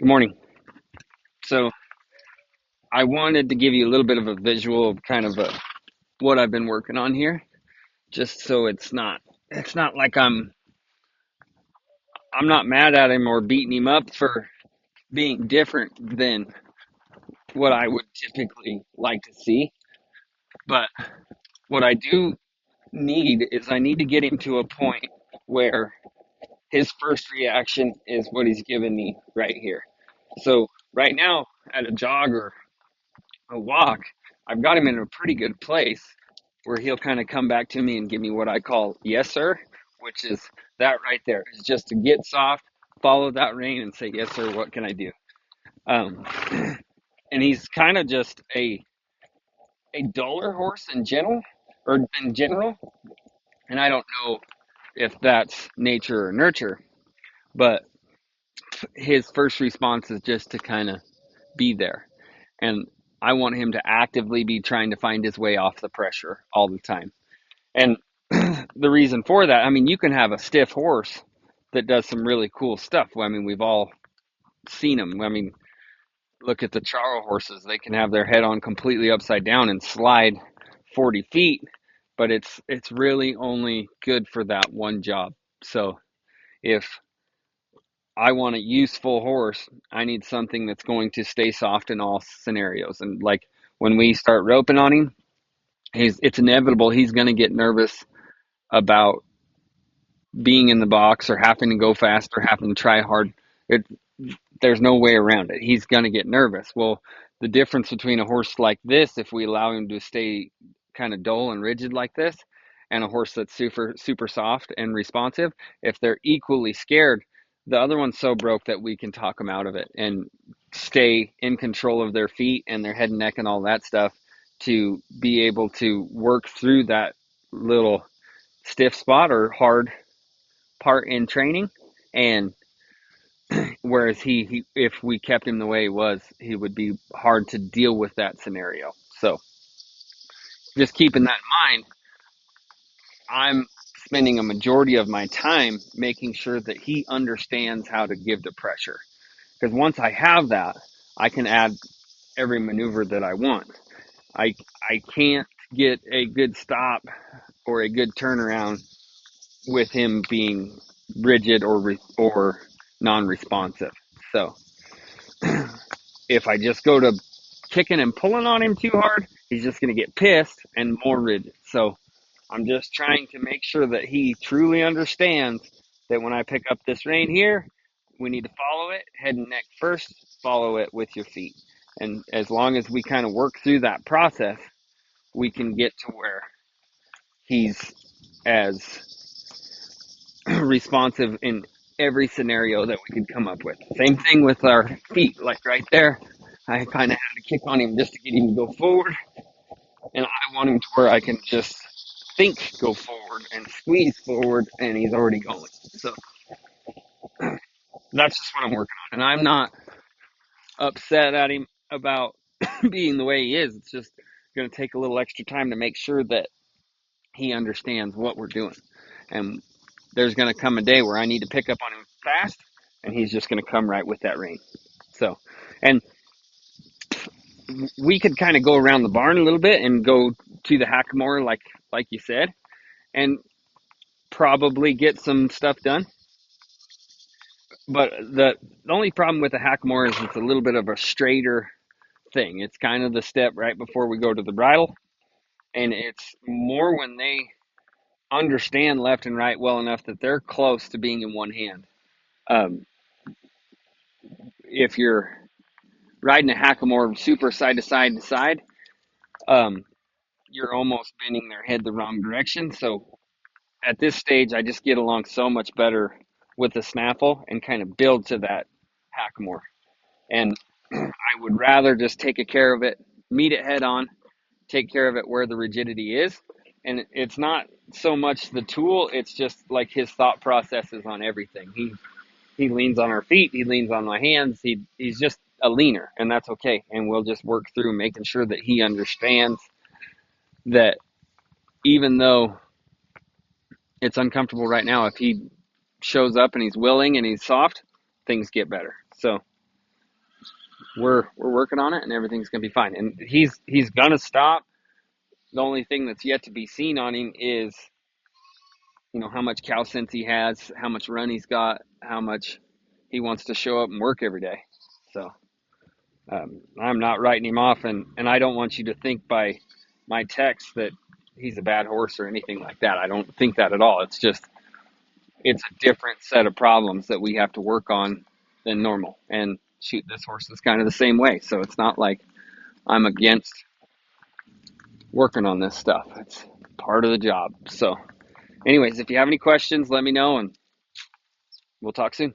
Good morning. So I wanted to give you a little bit of a visual of kind of what I've been working on here, just so it's not like I'm not mad at him or beating him up for being different than what I would typically like to see. But what I do need is I need to get him to a point where his first reaction is what he's giving me right here. So right now at a jog or a walk, I've got him in a pretty good place where he'll kind of come back to me and give me what I call yes, sir, which is that right there. Is just to get soft, follow that rein, and say, yes, sir, what can I do? Um, and he's kind of just a duller horse in general. And I don't know if that's nature or nurture, but his first response is just to kind of be there. And I want him to actively be trying to find his way off the pressure all the time. And the reason for that, I mean, you can have a stiff horse that does some really cool stuff. Well, I mean, we've all seen them. I mean, look at the Charo horses. They can have their head on completely upside down and slide 40 feet, but it's really only good for that one job. So if I want a useful horse, I need something that's going to stay soft in all scenarios. And like when we start roping on him, it's inevitable he's going to get nervous about being in the box or having to go fast or having to try hard. It, there's no way around it. He's going to get nervous. Well, the difference between a horse like this, if we allow him to stay kind of dull and rigid like this, and a horse that's super soft and responsive, if they're equally scared, the other one's so broke that we can talk them out of it and stay in control of their feet and their head and neck and all that stuff to be able to work through that little stiff spot or hard part in training. And whereas he if we kept him the way he was, he would be hard to deal with that scenario. So just keeping that in mind, I'm spending a majority of my time making sure that he understands how to give the pressure. Because once I have that, I can add every maneuver that I want. I I can't get a good stop or a good turnaround with him being rigid or non-responsive. So if I just go to kicking and pulling on him too hard, he's just going to get pissed and more rigid. So I'm just trying to make sure that he truly understands that when I pick up this rein here, we need to follow it, head and neck first, follow it with your feet. And as long as we kind of work through that process, we can get to where he's as responsive in every scenario that we could come up with. Same thing with our feet, like right there. I kind of had to kick on him just to get him to go forward, and I want him to where I can just think go forward and squeeze forward, and he's already going. So that's just what I'm working on, and I'm not upset at him about being the way he is. It's just going to take a little extra time to make sure that he understands what we're doing, and there's going to come a day where I need to pick up on him fast, and he's just going to come right with that rein. So, and we could kind of go around the barn a little bit and go to the hackamore, like you said, and probably get some stuff done. But the only problem with the hackamore is it's a little bit of a straighter thing. It's kind of the step right before we go to the bridle, and it's more when they understand left and right well enough that they're close to being in one hand. Um, if you're riding a hackamore super side to side to side, um, you're almost bending their head the wrong direction. So at this stage, I just get along so much better with the snaffle and kind of build to that hackamore. And I would rather just take care of it, meet it head on, take care of it where the rigidity is. And it's not so much the tool, it's just like his thought processes on everything. He leans on our feet, he leans on my hands, he's just a leaner, and that's okay. And we'll just work through making sure that he understands that even though it's uncomfortable right now, if he shows up and he's willing and he's soft, things get better. So we're working on it, and everything's gonna be fine. And he's gonna stop. The only thing that's yet to be seen on him is, how much cow sense he has, how much run he's got, how much he wants to show up and work every day. So I'm not writing him off, and I don't want you to think by my text that he's a bad horse or anything like that. I don't think that at all. It's just it's a different set of problems that we have to work on than normal. And shoot, this horse is kind of the same way. So it's not like I'm against working on this stuff. It's part of the job. So, anyways, if you have any questions, let me know, and we'll talk soon.